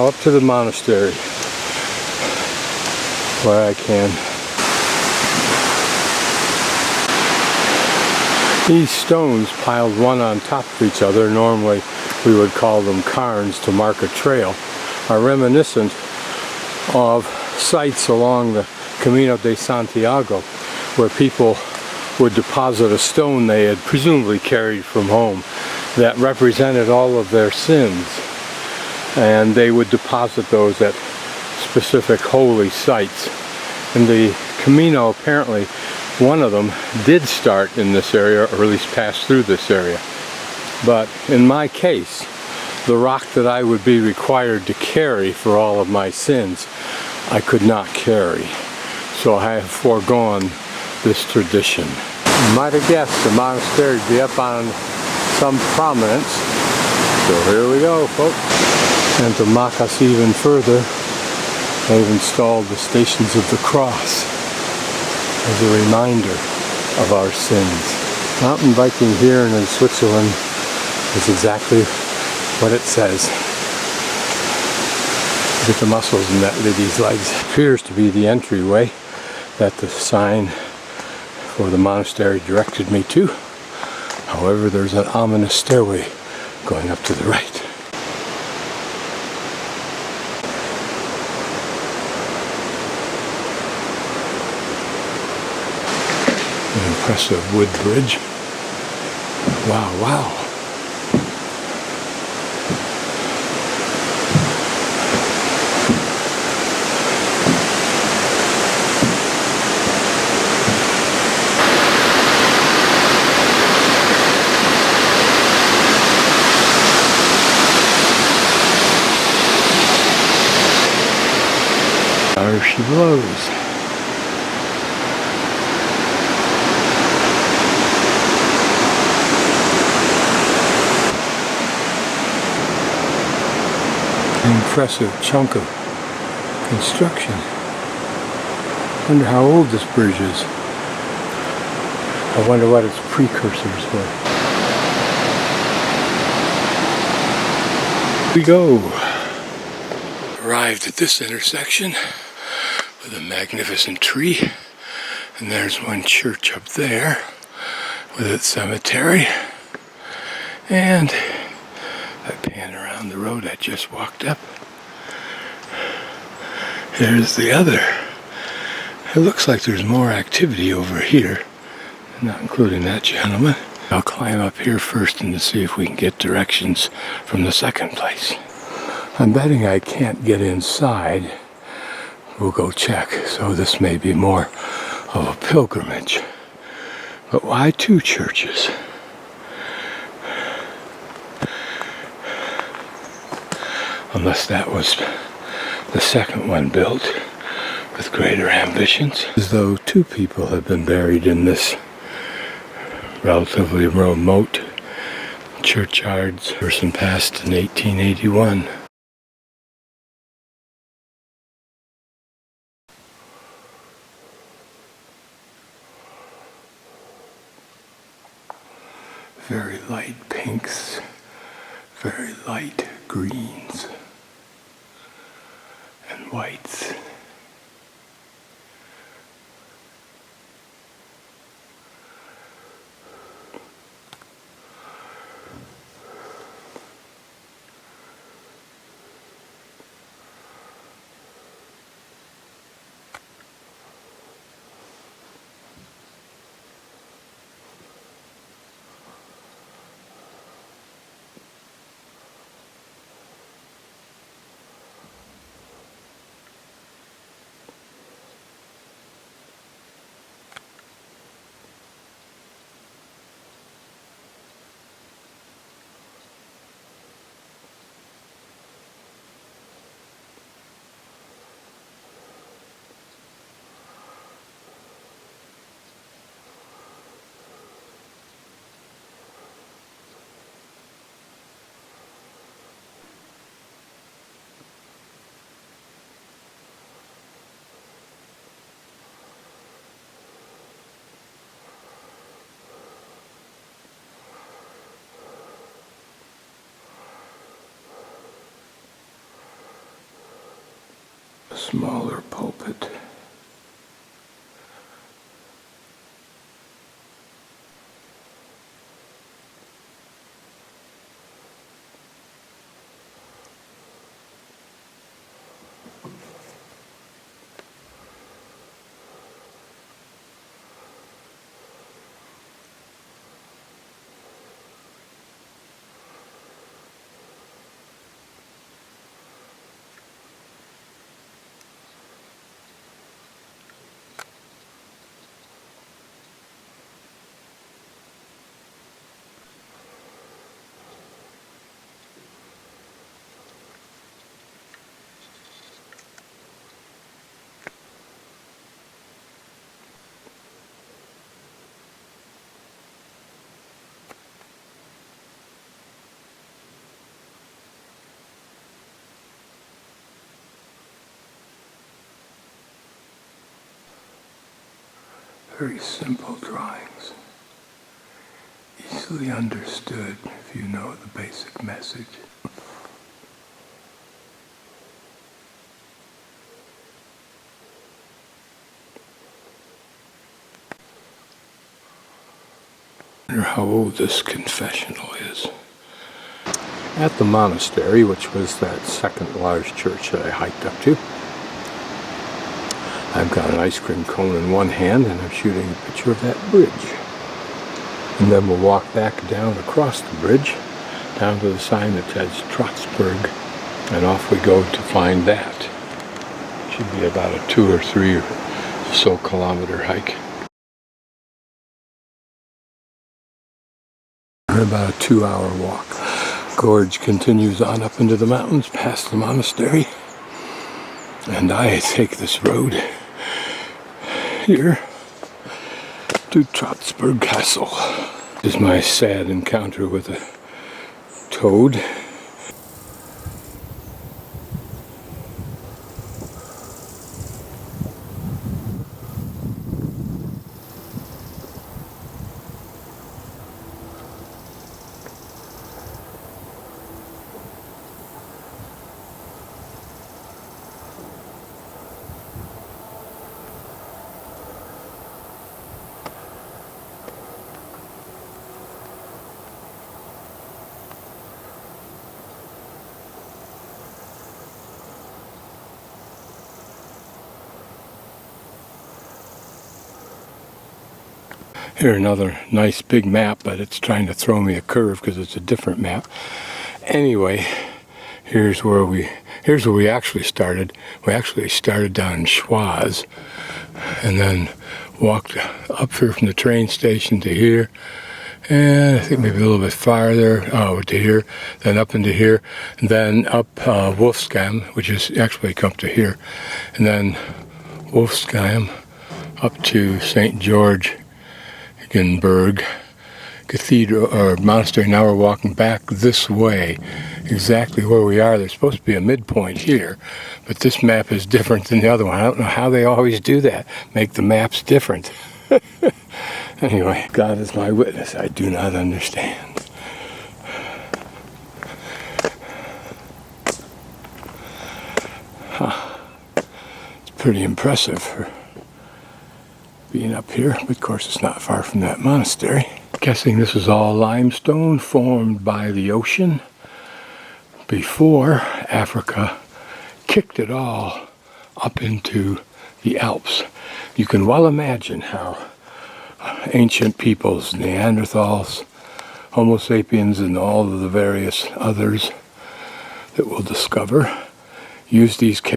Now up to the monastery, where I can. These stones piled one on top of each other, normally we would call them cairns to mark a trail, are reminiscent of sites along the Camino de Santiago where people would deposit a stone they had presumably carried from home that represented all of their sins, and they would deposit those at specific holy sites. And the Camino, apparently one of them did start in this area, or at least pass through this area. But in my case, the rock that I would be required to carry for all of my sins, I could not carry. So I have foregone this tradition. You might have guessed the monastery would be up on some prominence. So here we go, folks. And to mock us even further, they've installed the Stations of the Cross as a reminder of our sins. Mountain biking here and in Switzerland is exactly what it says. Look at the muscles in that lady's legs. It appears to be the entryway that the sign for the monastery directed me to. However, there's an ominous stairway going up to the right. An impressive wood bridge. Wow, wow. There she blows. An impressive chunk of construction. Wonder how old this bridge is. I wonder what its precursors were. Here we go. Arrived at this intersection with a magnificent tree, and there's one church up there with its cemetery, and I pan around the road I just walked up. There's the other. It looks like there's more activity over here, not including that gentleman. I'll climb up here first and to see if we can get directions from the second place. I'm betting I can't get inside. We'll go check. So this may be more of a pilgrimage. But why two churches? Unless that was the second one built with greater ambitions. As though two people have been buried in this relatively remote churchyards. Person passed in 1881. Very light pinks, very light greens and whites. Smaller pulpit. Very simple drawings, easily understood if you know the basic message. I wonder how old this confessional is. At the monastery, which was that second large church that I hiked up to, I've got an ice cream cone in one hand and I'm shooting a picture of that bridge. And then we'll walk back down across the bridge, down to the sign that says Tratzberg, and off we go to find that. Should be about a 2 or 3 or so kilometer hike. About a 2-hour walk. Gorge continues on up into the mountains past the monastery, and I take this road here to Tratzberg Castle. This is my sad encounter with a toad. Here another nice big map, but it's trying to throw me a curve because it's a different map. Anyway, here's where we actually started. We actually started down in Schloss and then walked up here from the train station to here, and I think maybe a little bit farther to here, then up into here, and then up Wolfsheim, which is actually come to here, and then Wolfsheim up to St. Georgenberg Cathedral or monastery. Now we're walking back this way, exactly where we are. There's supposed to be a midpoint here, but this map is different than the other one. I don't know how they always do that, make the maps different. Anyway, God is my witness, I do not understand. It's pretty impressive for being up here, but of course it's not far from that monastery. Guessing this is all limestone formed by the ocean before Africa kicked it all up into the Alps. You can well imagine how ancient peoples, Neanderthals, Homo sapiens, and all of the various others that we'll discover used these caves.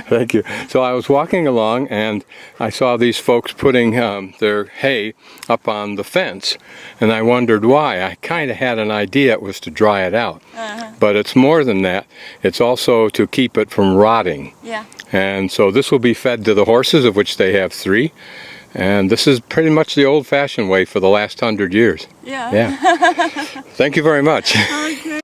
Thank you. So I was walking along and I saw these folks putting their hay up on the fence, and I wondered why. I kind of had an idea it was to dry it out. But it's more than that. It's also to keep it from rotting. Yeah. And so this will be fed to the horses, of which they have 3. And this is pretty much the old-fashioned way for the last 100 years. Yeah. Yeah. Thank you very much. Okay.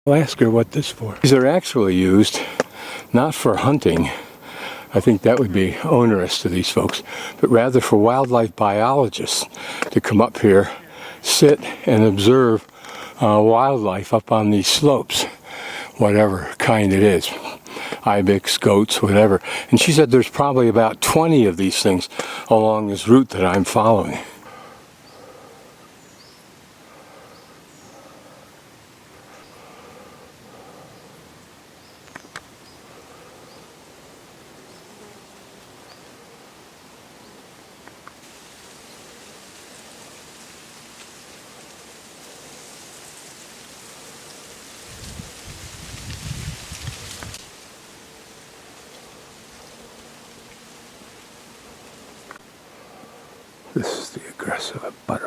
I'll ask her what this is for. These are actually used not for hunting. I think that would be onerous to these folks, but rather for wildlife biologists to come up here, sit and observe wildlife up on these slopes, whatever kind it is, ibex, goats, whatever. And she said there's probably about 20 of these things along this route that I'm following. This is the aggressive butterfly.